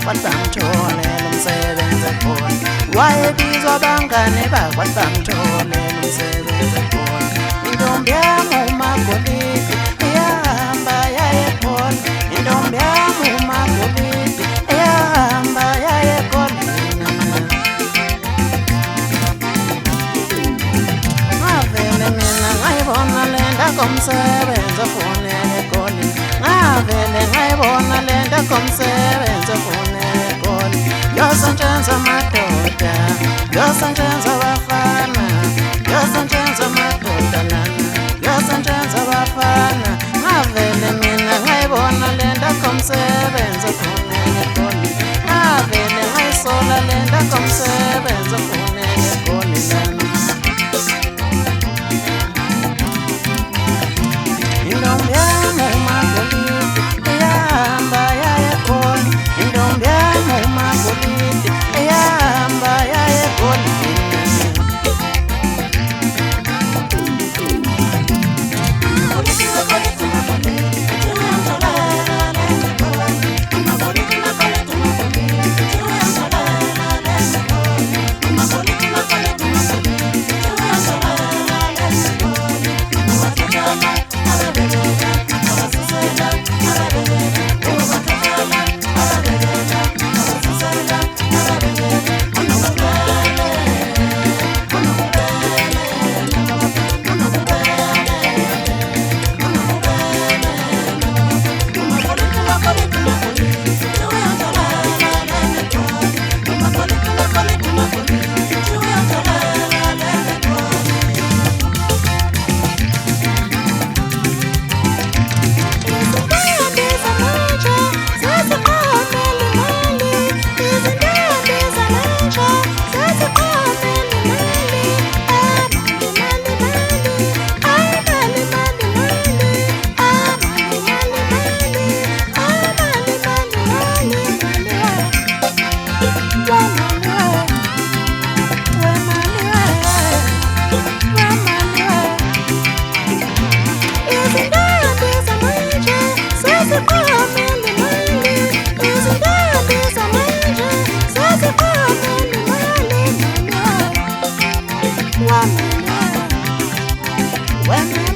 bamtholele umsebenzi ekhona, wayebizwa abangane bamtholele umsebenzi ekhona. Intombi yami uMagolide iyahamba yayekhona, intombi yami uMagolide iyahamba yayekhona. Ngavele mina ngayibona lento komsebenzi ofuneka eGoli, ngavele ngayibona lento komsebenzi ofuneka eGoli. Yosantshenza amadoda, yosantshenza abafana, yosantshenza amadoda nana, yosantshenza abafana. Ngavele mina ngayibona lento komsebenzi ofuneka eGoli, ngavele ngayisola lento komsebenzi ofuneka eGoli nana. Intombi yami uMagolide iyahamba yayekhona, intombi yami uMagolide iyahamba yayekhona. When